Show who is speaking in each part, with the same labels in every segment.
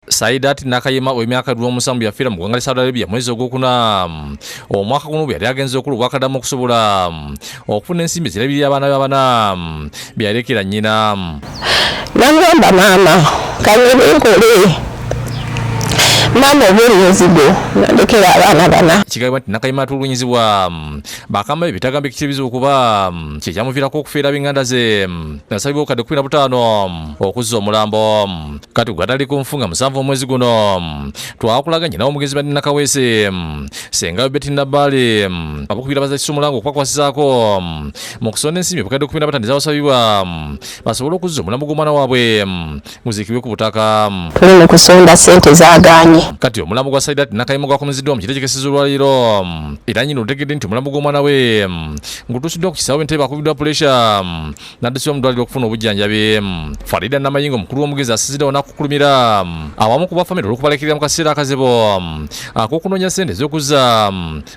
Speaker 1: Saidat Nakayima w'emyaka 70 yafiira mu ggwanga lya Saudi Arabia mwezi ogwokuna omwaka guno bwe yali agenze okulubwakaddamu okusobola okufuna ensimbi zirabirira abaana b'abana byalekera nnyina.
Speaker 2: Nagamba maama kanyebenkole mama obulunzigo nalekera abaana bana.
Speaker 1: Kigambibwa nti Nakayima atulugunyizibwa bakamba be bitagambe kizibu okuba kyekyamuviirako okufiira b'enganda ze nasabibwa okadde 15 okuzza omulambo. Kati gwatali ku nfunga 7 omwezi guno twakulaga nnyina w'omugenzi Badini Nakawese senga Betty Nabali abakubira bazakisa omulango okwakwasizaako mu kusonda ensimbi obukadde 15 ezabasabibwa basobole okuzza omulambo gw'omwana waabwe guzikibwe ku butaka.
Speaker 2: Tuli mu kusonda ssente zaaganye.
Speaker 1: Kati omulambo gwa Saidat Nakayima gwakomezeddwa mu kiteekeseza olwaliro era nnyina otegedde nti omulambo gw'omwana we ngutuusiddwa ku kisaawe Entebbe akubiddwa puleesha n'addusibwa mu ddwaliro okufuna obujjanjabi. Farida Namayingo omukulu w'omugenzi asiziddewo n'akukulumira awamu ku bafamire olw'okubalekirira mu kaseera akazebo ak'okunoonya ssente ez'okuzza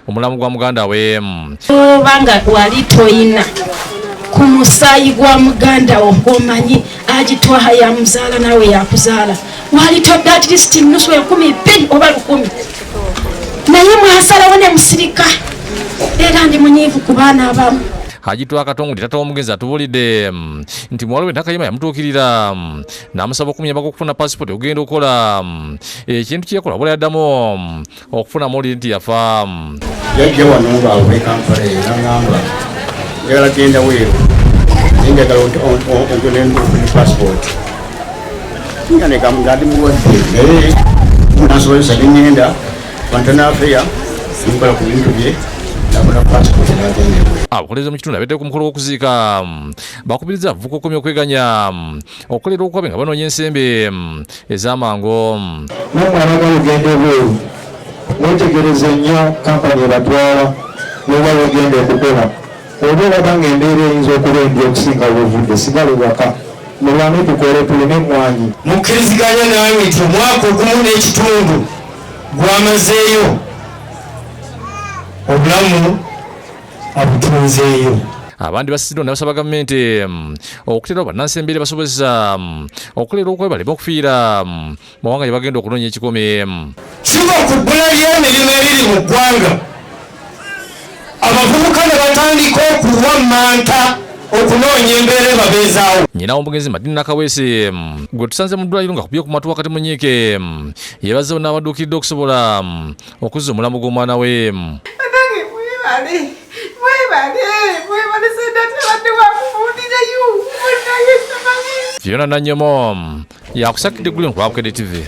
Speaker 1: omulambo gwa muganda we.
Speaker 3: Obanga wali toyina ku musaayi gwa muganda wo ng'omanyi agitwaha ya muzaala nawe yakuzaala wali todde at least nusu 12 oba 10 naye mwasalawo ne musirika era ndi munyiivu ku baana abamu.
Speaker 1: Hajitwa Katongo tata w'omugenzi atubulidde nti muwala we Nakayima yamutuukirira n'amusaba okumuyambako okufuna passport okugenda okukola ekintu kye yakola bula yaddamu okufuna mawulire nti yafa.
Speaker 4: Yajja wano ng'awe Kampala n'agamba njagala genda weeru njagala okufuna passport nga ng'andi mulwadde naye nasobozesa ne ngenda wantanafeya nkola ku bintu bye nafuna passport n'agenda.
Speaker 1: Abakulembeze mu kitundu abeddeko ku mukolo gw'okuziika bakubiriza abavubuka okumya okweganya okukolera okukabe nga banoonya ensembe ez'amangu.
Speaker 5: N'omwana ogenda ebweru weetegereze nnyo kampani ebatwala n'oba wegenda okukola oba olaga ng'embeera eyinza okuba embi okusinga w'ovudde sigala ewaka mulwane tukole tuleme emmwanyi.
Speaker 6: Mukkiriziganya nawe nti omwaka ogumu n'ekitundu gwamazeeyo obulamu abutunzeeyo.
Speaker 1: Abandi basiddwa ne basaba gavumenti okuteerawo bannansi basobozesa okukolera okukabe baleme okufiira mu mawanga gye bagenda okunoonya ekikome.
Speaker 6: Kiva ku bbula ly'emirimu ebiri mu ggwanga abavubuka ne batandika okuwammanta okunoonya embeera ebabeezaawo.
Speaker 1: Nnyina w'omugenzi Badini Nakawese gwe tusanze mu ddwaliro nga kubye ku matu wakati mu nnyiike yeebazeewo n'abadduukiridde okusobola okuzza omulambo gw'omwana we. Fiona Nanyomo yakusakidde Gulin ku Bwabukedde TV.